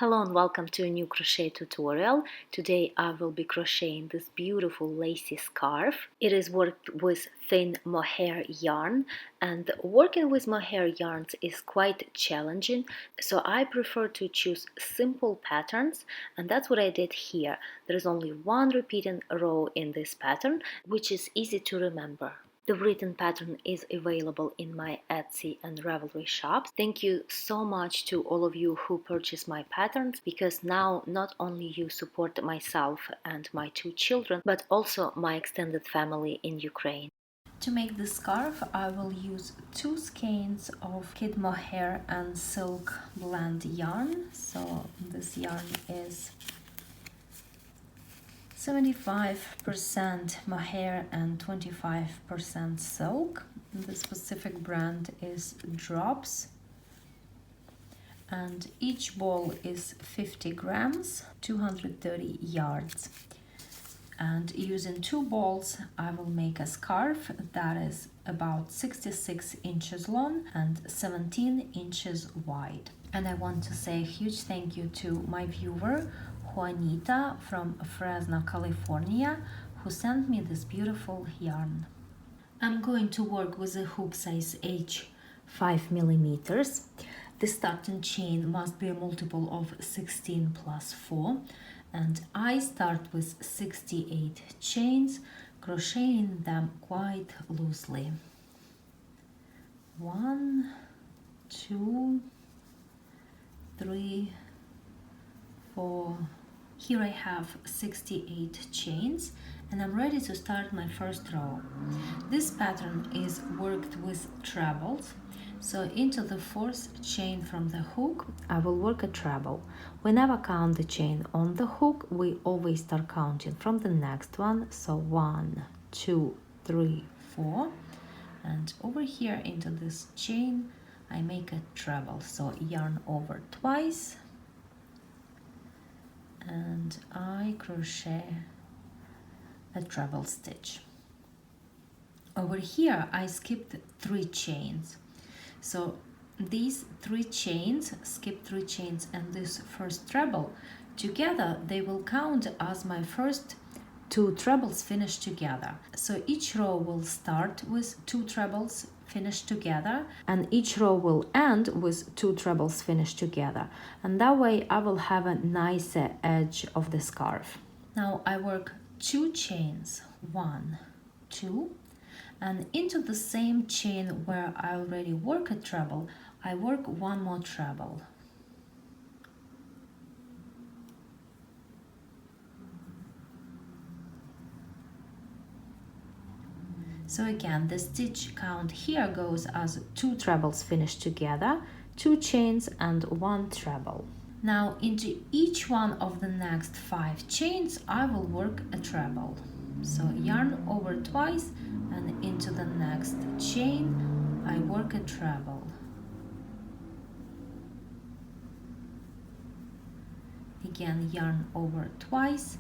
Hello and welcome to a new crochet tutorial. Today I will be crocheting this beautiful lacy scarf. It is worked with thin mohair yarn, and working with mohair yarns is quite challenging, so I prefer to choose simple patterns, and that's what I did here. There is only one repeating row in this pattern, which is easy to remember. The written pattern is available in my Etsy and Ravelry shops. Thank you so much to all of you who purchase my patterns, because now not only you support myself and my two children, but also my extended family in Ukraine. To make the scarf, I will use 2 skeins of Kid Mohair and silk blend yarn. So this yarn is 75% mohair and 25% silk. The specific brand is Drops, and each ball is 50 grams, 230 yards. And using 2 balls, I will make a scarf that is about 66 inches long and 17 inches wide. And I want to say a huge thank you to my viewer Juanita from Fresno, California, who sent me this beautiful yarn. I'm going to work with a hook size H 5 millimeters. The starting chain must be a multiple of 16 plus 4, and I start with 68 chains, crocheting them quite loosely. 1, 2, 3, 4. Here I have 68 chains, and I'm ready to start my first row. This pattern is worked with trebles, so into the 4th chain from the hook I will work a treble. We never count the chain on the hook, we always start counting from the next one. So 1, 2, 3, 4, and over here into this chain I make a treble, so yarn over twice and I crochet a treble stitch. Over here I skipped 3 chains, so these 3 chains, skip 3 chains, and this first treble together, they will count as my first 2 trebles finished together. So each row will start with 2 trebles finished together, and each row will end with 2 trebles finished together, and that way I will have a nicer edge of the scarf. Now I work 2 chains, 1, 2, and into the same chain where I already work a treble, I work 1 more treble. So again, the stitch count here goes as 2 trebles finished together, 2 chains and 1 treble. Now into each one of the next 5 chains I will work a treble. So yarn over twice, and into the next chain I work a treble. Again, yarn over twice,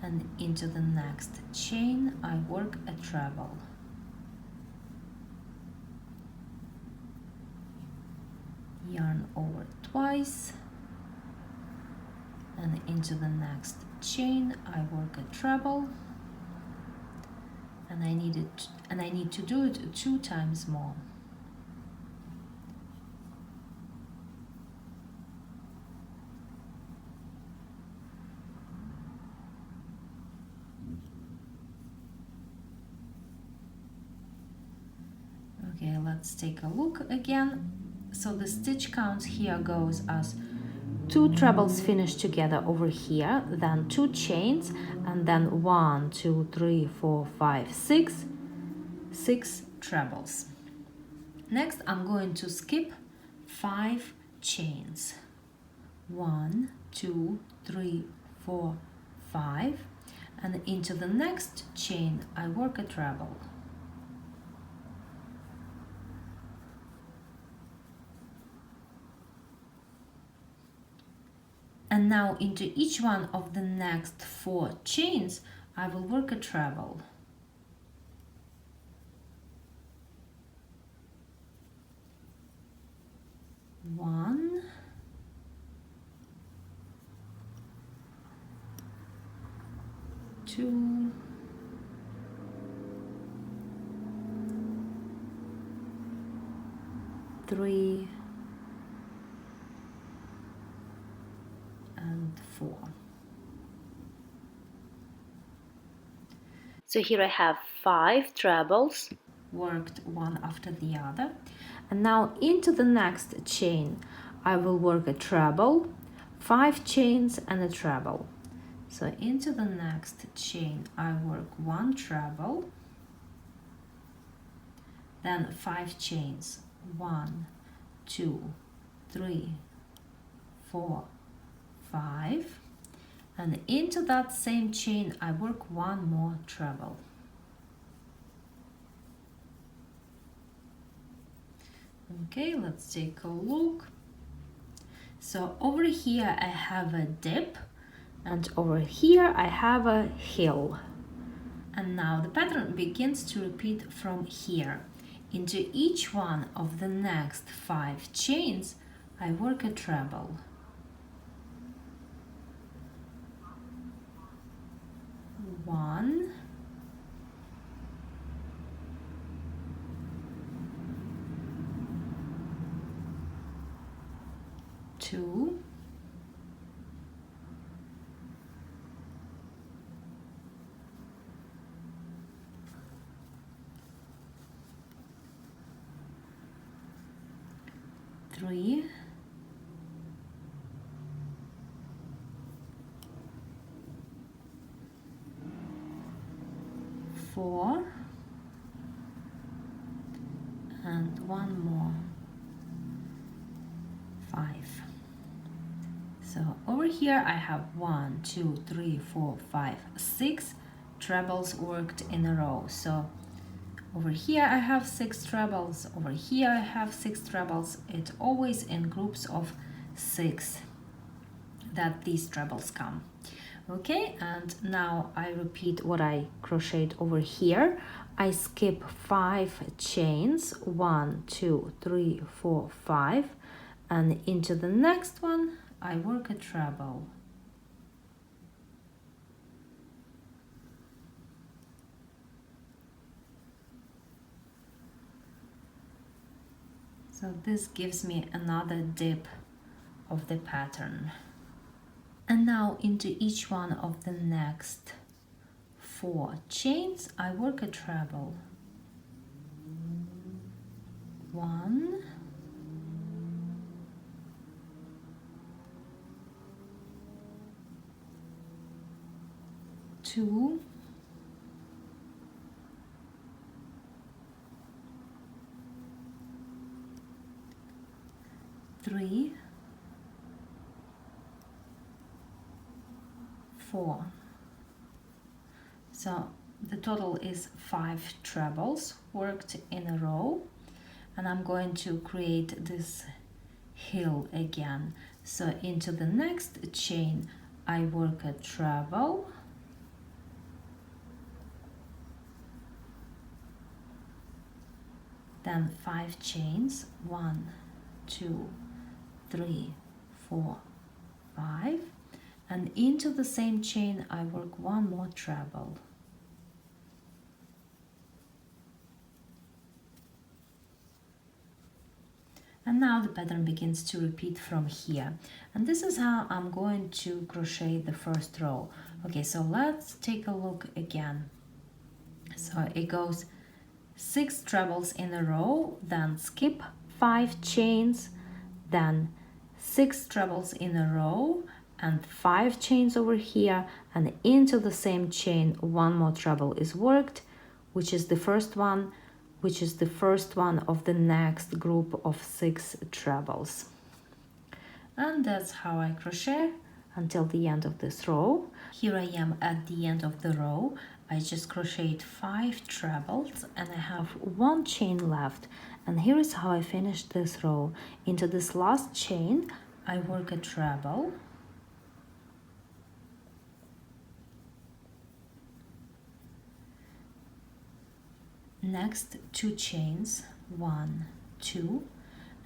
and into the next chain I work a treble. Yarn over twice, and into the next chain I work a treble, and I need to do it 2 times more. Okay, let's take a look again. So the stitch count here goes as 2 trebles finished together over here, then 2 chains, and then 1, 2, 3, 4, 5, 6 trebles. Next I'm going to skip 5 chains. 1, 2, 3, 4, 5, and into the next chain I work a treble. And now into each one of the next 4 chains I will work a treble. 1, 2, 3, and 4. So here I have 5 trebles. Worked one after the other. And now into the next chain, I will work a treble, 5 chains and a treble. So into the next chain, I work 1 treble, then 5 chains, 1, 2, 3, 4, 5, and into that same chain, I work 1 more treble. Okay, let's take a look. So over here I have a dip, and over here I have a hill. And now the pattern begins to repeat from here. Into each one of the next 5 chains, I work a treble. 1, 2, 3, 4, and 1 more, 5. So over here I have 1, 2, 3, 4, 5, 6 trebles worked in a row. So over here I have 6 trebles, over here I have 6 trebles. It's always in groups of 6 that these trebles come. Okay, and now I repeat what I crocheted over here. I skip 5 chains, 1, 2, 3, 4, 5, and into the next one I work a treble. So this gives me another dip of the pattern. And now into each one of the next 4 chains, I work a treble. 1, 2, 3, 4. So the total is 5 trebles worked in a row, and I'm going to create this hill again. So into the next chain I work a treble, then 5 chains, 1, 2, 3, 4, 5, and into the same chain I work 1 more treble. And now the pattern begins to repeat from here. And this is how I'm going to crochet the first row. Okay, so let's take a look again. So it goes 6 trebles in a row, then skip 5 chains, then 6 trebles in a row, and 5 chains over here, and into the same chain 1 more treble is worked, which is the first one of the next group of 6 trebles. And that's how I crochet until the end of this row. Here I am at the end of the row. I just crocheted 5 trebles and I have 1 chain left. And here is how I finished this row. Into this last chain I work a treble, next 2 chains, 1, 2,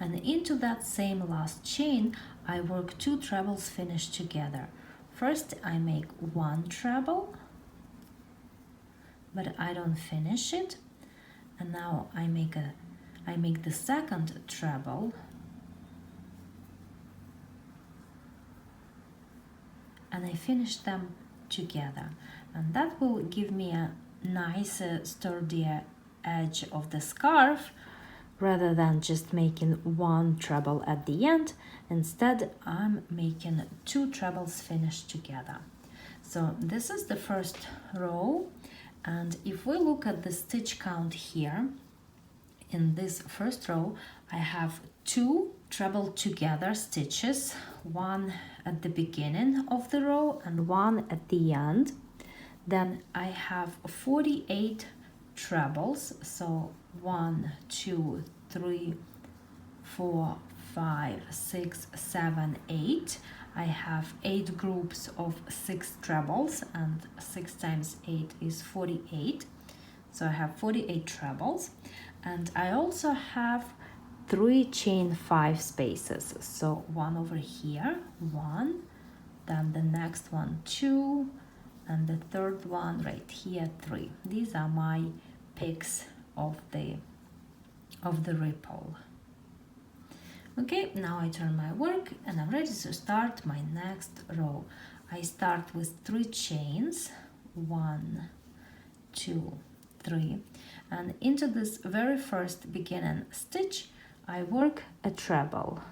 and into that same last chain I work 2 trebles finished together. First I make 1 treble, but I don't finish it. And now I make the second treble, and I finish them together, and that will give me a nicer, sturdier edge of the scarf rather than just making one treble at the end. Instead, I'm making two trebles finished together. So this is the first row, and if we look at the stitch count here, in this first row, I have two treble together stitches, one at the beginning of the row and one at the end. Then I have 48 trebles, so 1, 2, 3, 4, 5, 6, 7, 8. I have 8 groups of 6 trebles, and 6 times 8 is 48. So I have 48 trebles, and I also have 3 chain 5 spaces. So one over here, 1, then the next one 2, and the third one right here 3. These are my picks of the ripple. Okay, now I turn my work and I'm ready to start my next row. I start with 3 chains, 1, 2, 3, and into this very first beginning stitch I work a treble.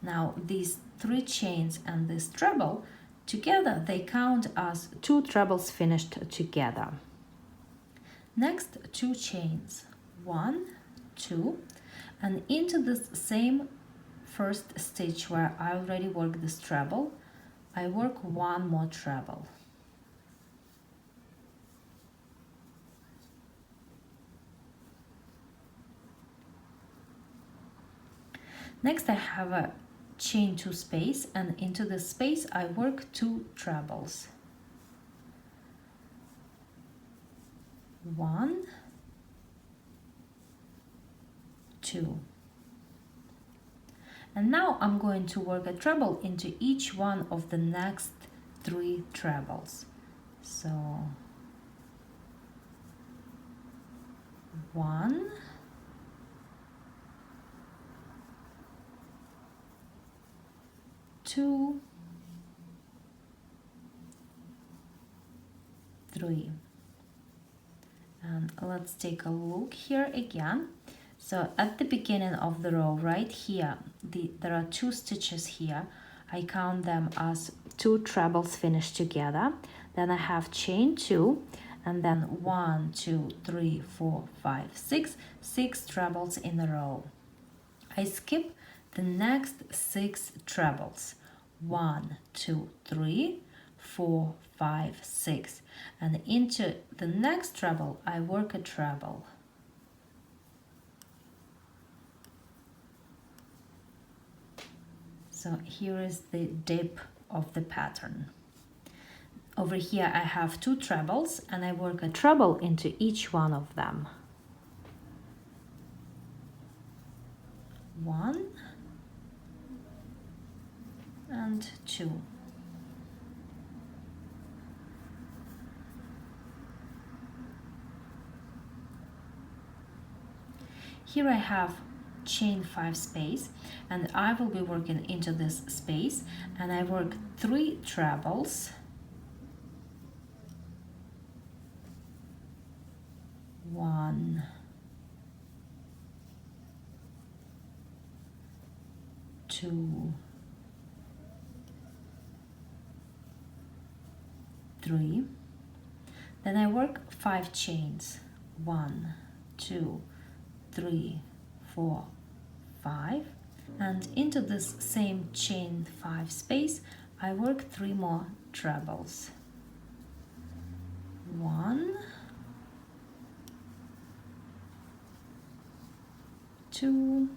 Now these 3 chains and this treble together, they count as 2 trebles finished together. Next, 2 chains, 1, 2, and into this same first stitch where I already worked this treble, I work 1 more treble. Next, I have a chain 2 space, and into this space I work 2 trebles. 1, 2. And now I'm going to work a treble into each one of the next 3 trebles. So 1, 2, 3. And let's take a look here again. So at the beginning of the row right here, there are 2 stitches here. I count them as 2 trebles finished together. Then I have chain 2, and then 1, 2, 3, 4, 5, 6 trebles in a row. I skip the next 6 trebles. 1, 2, 3, 4, 5, 6, and into the next treble I work a treble. So here is the dip of the pattern. Over here I have 2 trebles, and I work a treble into each one of them. 1 and 2. Here I have chain 5 space, and I will be working into this space, and I work 3 trebles. 1, 2, 3. Then I work 5 chains. 1, 2, 3, 4, 5, and into this same chain 5 space I work 3 more trebles. 1, 2,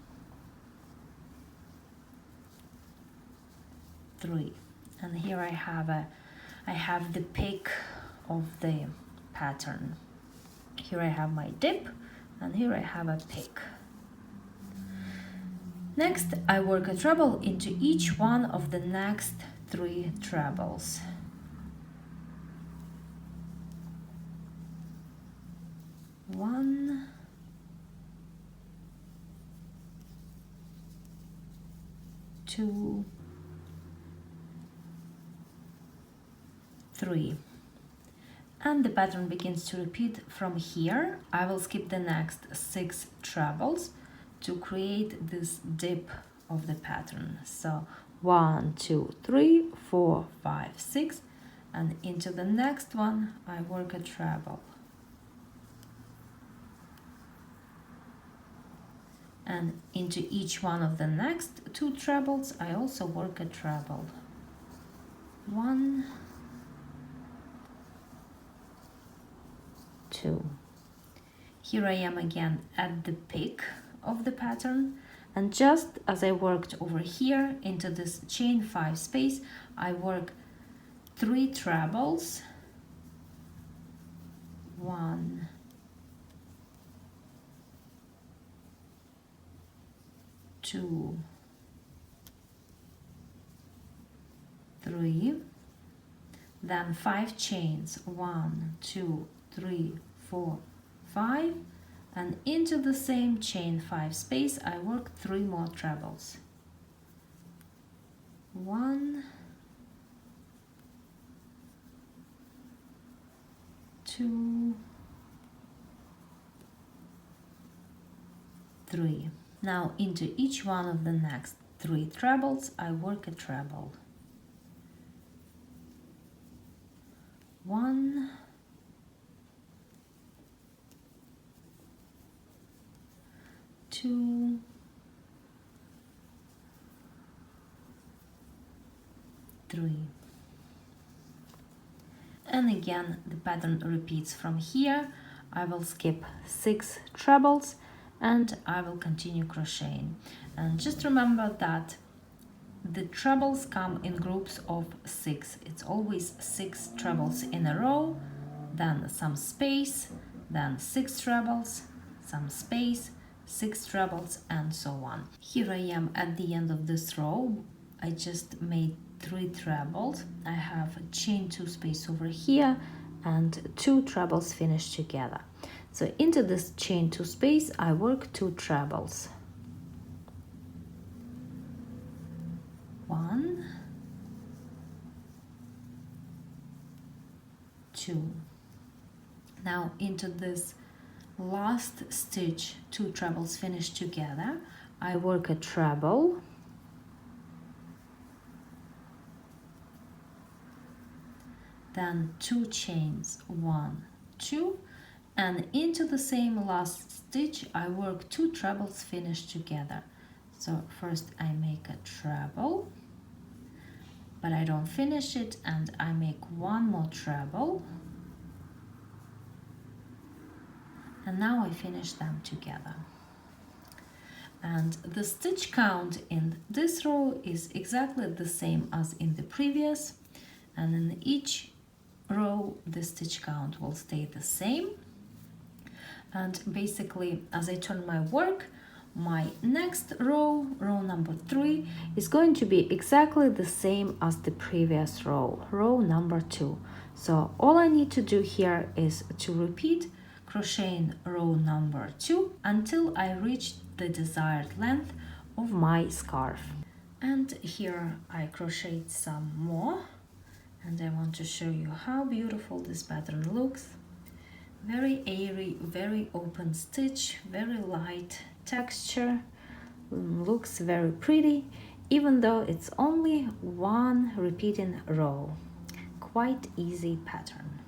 3, and here I have the pick of the pattern. Here I have my dip, and here I have a pick. Next, I work a treble into each one of the next 3 trebles. 1, 2, 3. And the pattern begins to repeat from here. I will skip the next 6 trebles to create this dip of the pattern. So 1, 2, 3, 4, 5, 6, and into the next one I work a treble. And into each one of the next 2 trebles I also work a treble. 1, 2. Here I am again at the peak of the pattern, and just as I worked over here into this chain 5 space, I work 3 trebles. 1, 2, 3, then 5 chains. 1, 2, 3, 4, 5, and into the same chain 5 space I work 3 more trebles. 1, 2, 3. Now into each one of the next 3 trebles I work a treble. 1, 2, 3. And again the pattern repeats from here. I will skip 6 trebles and I will continue crocheting. And just remember that the trebles come in groups of 6. It's always 6 trebles in a row, then some space, then 6 trebles, some space, 6 trebles, and so on. Here I am at the end of this row. I just made 3 trebles. I have a chain 2 space over here and 2 trebles finished together. So into this chain 2 space I work 2 trebles. 1, 2. Now into this last stitch, 2 trebles finished together, I work a treble, then 2 chains, 1, 2, and into the same last stitch I work 2 trebles finished together. So first I make a treble, but I don't finish it, and I make 1 more treble, and now I finish them together. And the stitch count in this row is exactly the same as in the previous, and in each row the stitch count will stay the same. And basically, as I turn my work, my next row, row number 3, is going to be exactly the same as the previous row, row number 2. So all I need to do here is to repeat crocheting row number 2 until I reach the desired length of my scarf. And here I crocheted some more, and I want to show you how beautiful this pattern looks. Very airy, very open stitch, very light texture, looks very pretty, even though it's only 1 repeating row. Quite easy pattern.